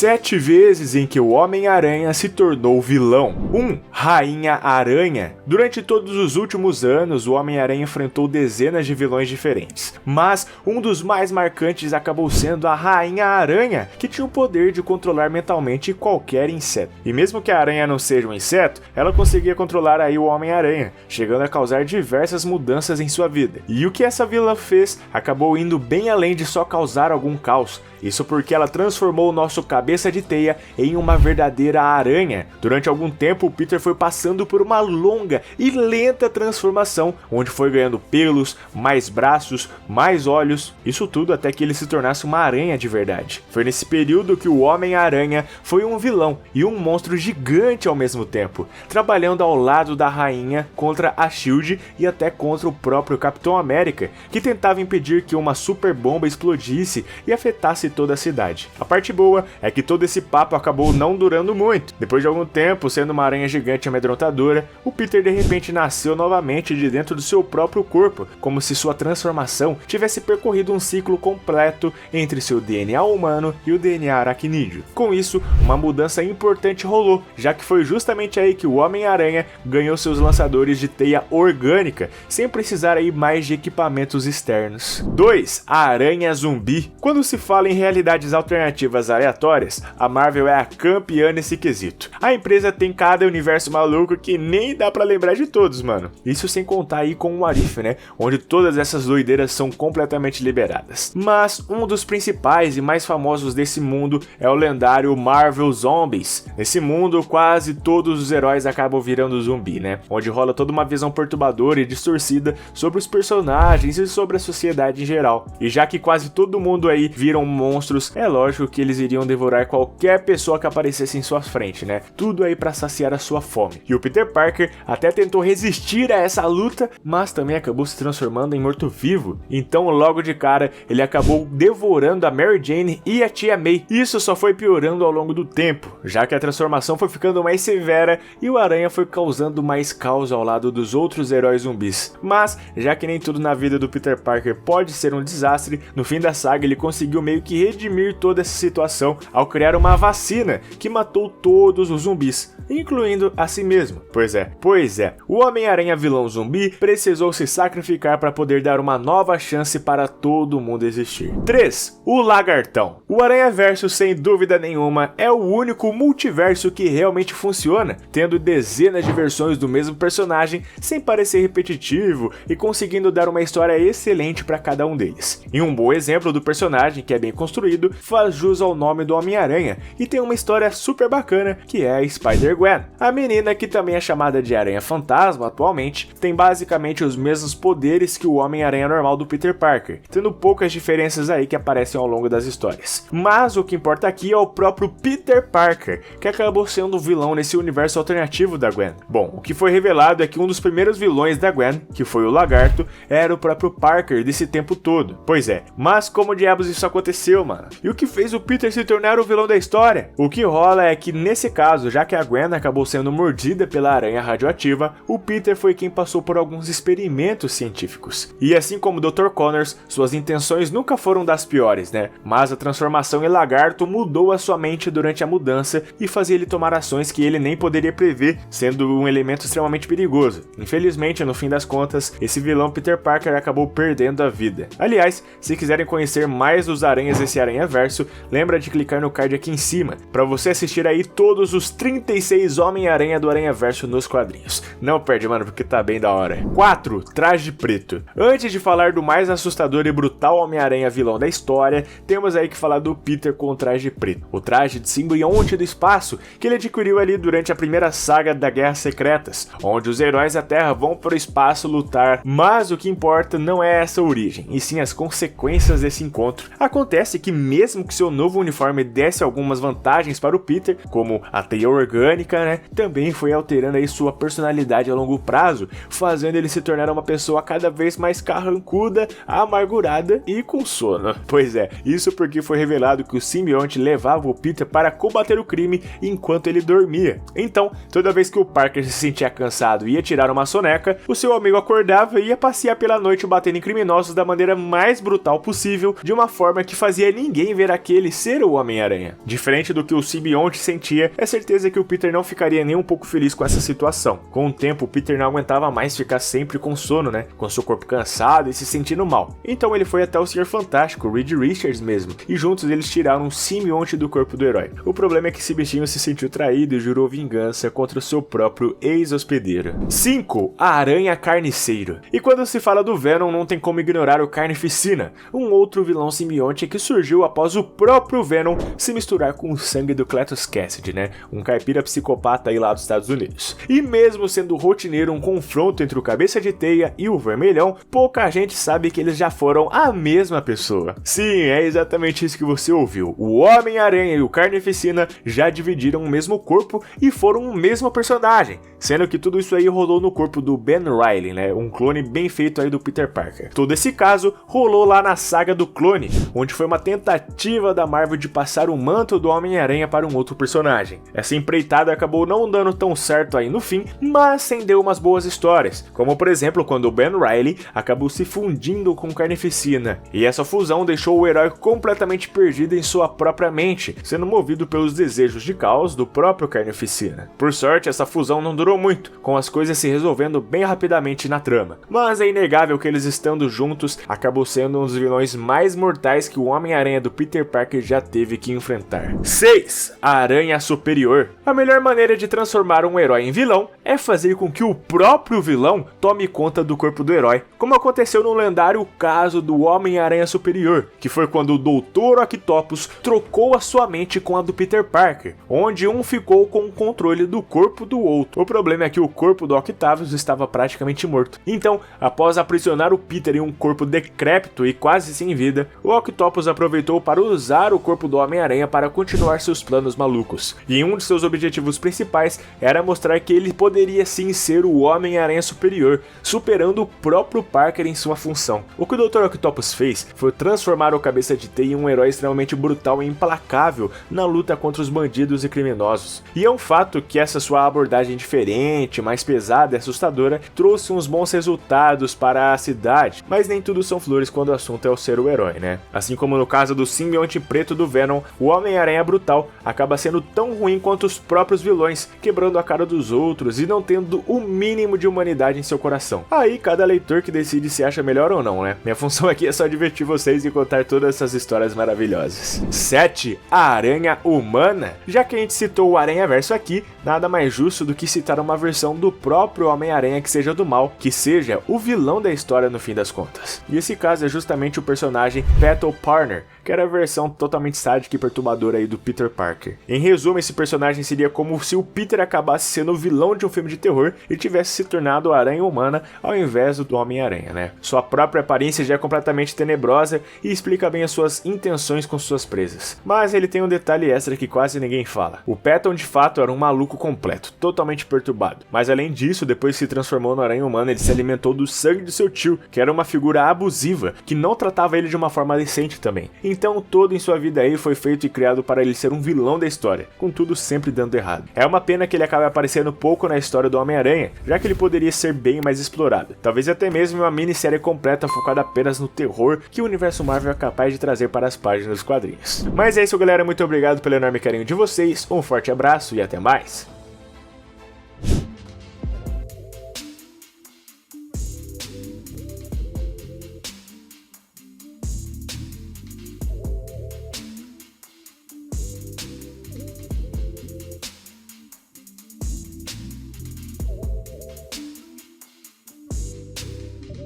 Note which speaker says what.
Speaker 1: 7 vezes em que o Homem-Aranha se tornou vilão. 1. Rainha Aranha. Durante todos os últimos anos, o Homem-Aranha enfrentou dezenas de vilões diferentes, mas um dos mais marcantes acabou sendo a Rainha Aranha, que tinha o poder de controlar mentalmente qualquer inseto. E mesmo que a aranha não seja um inseto, ela conseguia controlar aí o Homem-Aranha, chegando a causar diversas mudanças em sua vida. E o que essa vilã fez acabou indo bem além de só causar algum caos. Isso porque ela transformou o nosso cabeça de teia em uma verdadeira aranha. Durante algum tempo, o Peter foi passando por uma longa e lenta transformação, onde foi ganhando pelos, mais braços, mais olhos, isso tudo até que ele se tornasse uma aranha de verdade. Foi nesse período que o Homem-Aranha foi um vilão e um monstro gigante ao mesmo tempo, trabalhando ao lado da rainha contra a SHIELD e até contra o próprio Capitão América, que tentava impedir que uma super bomba explodisse e afetasse toda a cidade. A parte boa é que todo esse papo acabou não durando muito. Depois de algum tempo, sendo uma aranha gigante amedrontadora, o Peter de repente nasceu novamente de dentro do seu próprio corpo, como se sua transformação tivesse percorrido um ciclo completo entre seu DNA humano e o DNA aracnídeo. Com isso, uma mudança importante rolou, já que foi justamente aí que o Homem-Aranha ganhou seus lançadores de teia orgânica, sem precisar aí mais de equipamentos externos. 2. A Aranha Zumbi. Quando se fala em realidades alternativas aleatórias, a Marvel é a campeã nesse quesito. A empresa tem cada universo maluco que nem dá pra lembrar de todos, mano. Isso sem contar aí com o What If, né? Onde todas essas doideiras são completamente liberadas. Mas um dos principais e mais famosos desse mundo é o lendário Marvel Zombies. Nesse mundo, quase todos os heróis acabam virando zumbi, né? Onde rola toda uma visão perturbadora e distorcida sobre os personagens e sobre a sociedade em geral. E já que quase todo mundo aí viram monstros, é lógico que eles iriam devorar qualquer pessoa que aparecesse em sua frente, né? Tudo aí pra saciar a sua fome. E o Peter Parker até tentou resistir a essa luta, mas também acabou se transformando em morto-vivo. Então, logo de cara, ele acabou devorando a Mary Jane e a Tia May. Isso só foi piorando ao longo do tempo, já que a transformação foi ficando mais severa e o Aranha foi causando mais caos ao lado dos outros heróis zumbis. Mas, já que nem tudo na vida do Peter Parker pode ser um desastre, no fim da saga ele conseguiu meio que redimir toda essa situação ao criar uma vacina que matou todos os zumbis, incluindo a si mesmo. Pois é, o Homem-Aranha vilão zumbi precisou se sacrificar para poder dar uma nova chance para todo mundo existir. 3. O Lagartão. O Aranhaverso, sem dúvida nenhuma, é o único multiverso que realmente funciona, tendo dezenas de versões do mesmo personagem sem parecer repetitivo e conseguindo dar uma história excelente para cada um deles. E um bom exemplo do personagem que é bem construído faz jus ao nome do Homem-Aranha e tem uma história super bacana que é a Spider-Gwen. A menina, que também é chamada de Aranha Fantasma atualmente, tem basicamente os mesmos poderes que o Homem-Aranha normal do Peter Parker, tendo poucas diferenças aí que aparecem ao longo das histórias. Mas o que importa aqui é o próprio Peter Parker, que acabou sendo o vilão nesse universo alternativo da Gwen. Bom, o que foi revelado é que um dos primeiros vilões da Gwen, que foi o Lagarto, era o próprio Parker desse tempo todo. Pois é, mas como diabos isso aconteceu, mano? E o que fez o Peter se tornar o vilão da história? O que rola é que nesse caso, já que a Gwen acabou sendo mordida pela aranha radioativa, o Peter foi quem passou por alguns experimentos científicos. E assim como o Dr. Connors, suas intenções nunca foram das piores, né? Mas a transformação em lagarto mudou a sua mente durante a mudança e fazia ele tomar ações que ele nem poderia prever, sendo um elemento extremamente perigoso. Infelizmente, no fim das contas, esse vilão Peter Parker acabou perdendo a vida. Aliás, se quiserem conhecer mais dos aranhas desse Aranhaverso, lembra de clicar no card aqui em cima, para você assistir aí todos os 36 Homem-Aranha do Aranhaverso nos quadrinhos. Não perde, mano, porque tá bem da hora. 4. Traje preto. Antes de falar do mais assustador e brutal Homem-Aranha vilão da história, temos aí que falar do Peter com o traje preto. O traje de simbionte do espaço que ele adquiriu ali durante a primeira saga da Guerras Secretas, onde os heróis da Terra vão para o espaço lutar, mas o que importa não é essa origem, e sim as consequências desse encontro. Acontece que mesmo que seu novo uniforme desse algumas vantagens para o Peter, como a teia orgânica, né, também foi alterando aí sua personalidade a longo prazo, fazendo ele se tornar uma pessoa cada vez mais carrancuda, amargurada e com sono. Pois é, isso porque foi revelado que o simbionte levava o Peter para combater o crime enquanto ele dormia. Então, toda vez que o Parker se sentia cansado e ia tirar uma soneca, o seu amigo acordava e ia passear pela noite batendo em criminosos da maneira mais brutal possível, de uma forma que fazia ninguém ver aquele ser o Homem-Aranha. Homem-Aranha. Diferente do que o simbionte sentia, é certeza que o Peter não ficaria nem um pouco feliz com essa situação. Com o tempo, o Peter não aguentava mais ficar sempre com sono, né? Com seu corpo cansado e se sentindo mal. Então ele foi até o Senhor Fantástico, Reed Richards mesmo, e juntos eles tiraram um simbionte do corpo do herói. O problema é que esse bichinho se sentiu traído e jurou vingança contra o seu próprio ex-hospedeiro. 5. A Aranha Carniceiro. E quando se fala do Venom, não tem como ignorar o Carnificina, um outro vilão simbionte que surgiu após o próprio Venom se misturar com o sangue do Cletus Cassidy, né? Um caipira psicopata aí lá dos Estados Unidos. E mesmo sendo rotineiro um confronto entre o Cabeça de Teia e o Vermelhão, pouca gente sabe que eles já foram a mesma pessoa. Sim, é exatamente isso que você ouviu. O Homem-Aranha e o Carnificina já dividiram o mesmo corpo e foram o mesmo personagem, sendo que tudo isso aí rolou no corpo do Ben Reilly, né? Um clone bem feito aí do Peter Parker. Todo esse caso rolou lá na saga do clone, onde foi uma tentativa da Marvel de passar o manto do Homem-Aranha para um outro personagem. Essa empreitada acabou não dando tão certo aí no fim, mas rendeu umas boas histórias, como por exemplo quando o Ben Reilly acabou se fundindo com Carnificina, e essa fusão deixou o herói completamente perdido em sua própria mente, sendo movido pelos desejos de caos do próprio Carnificina. Por sorte, essa fusão não durou muito, com as coisas se resolvendo bem rapidamente na trama, mas é inegável que eles estando juntos acabou sendo um dos vilões mais mortais que o Homem-Aranha do Peter Parker já teve que enfrentar. 6. A Aranha Superior. A melhor maneira de transformar um herói em vilão é fazer com que o próprio vilão tome conta do corpo do herói, como aconteceu no lendário caso do Homem-Aranha Superior, que foi quando o Dr. Octopus trocou a sua mente com a do Peter Parker, onde um ficou com o controle do corpo do outro. O problema é que o corpo do Octavius estava praticamente morto. Então, após aprisionar o Peter em um corpo decrépito e quase sem vida, o Octopus aproveitou para usar o corpo do Homem-Aranha para continuar seus planos malucos. E um de seus objetivos principais era mostrar que ele poderia sim ser o Homem-Aranha Superior, superando o próprio Parker em sua função. O que o Dr. Octopus fez foi transformar o Cabeça de Teia em um herói extremamente brutal e implacável na luta contra os bandidos e criminosos. E é um fato que essa sua abordagem diferente, mais pesada e assustadora, trouxe uns bons resultados para a cidade, mas nem tudo são flores quando o assunto é o ser o herói, né? Assim como no caso do simbionte preto do Venom, o Homem-Aranha brutal acaba sendo tão ruim quanto os próprios vilões, quebrando a cara dos outros e não tendo o mínimo de humanidade em seu coração. Aí cada leitor que decide se acha melhor ou não, né? Minha função aqui é só divertir vocês e contar todas essas histórias maravilhosas. 7. A Aranha Humana. Já que a gente citou o Aranhaverso aqui, nada mais justo do que citar uma versão do próprio Homem-Aranha que seja do mal, que seja o vilão da história no fim das contas. E esse caso é justamente o personagem Petal Parker, que era a versão totalmente sádica e perturbadora aí do Peter Parker. Em resumo, esse personagem seria como se o Peter acabasse sendo o vilão de um filme de terror e tivesse se tornado a Aranha Humana ao invés do Homem-Aranha, né? Sua própria aparência já é completamente tenebrosa e explica bem as suas intenções com suas presas. Mas ele tem um detalhe extra que quase ninguém fala. O Petal de fato era um maluco completo, totalmente perturbado. Mas além disso, depois que se transformou no Aranha Humana, ele se alimentou do sangue do seu tio, que era uma figura abusiva, que não tratava ele de uma forma decente também. Então todo em sua vida aí foi feito e criado para ele ser um vilão da história, com tudo sempre dando errado. É uma pena que ele acabe aparecendo pouco na história do Homem-Aranha, já que ele poderia ser bem mais explorado. Talvez até mesmo uma minissérie completa focada apenas no terror que o universo Marvel é capaz de trazer para as páginas dos quadrinhos. Mas é isso, galera, muito obrigado pelo enorme carinho de vocês, um forte abraço e até mais!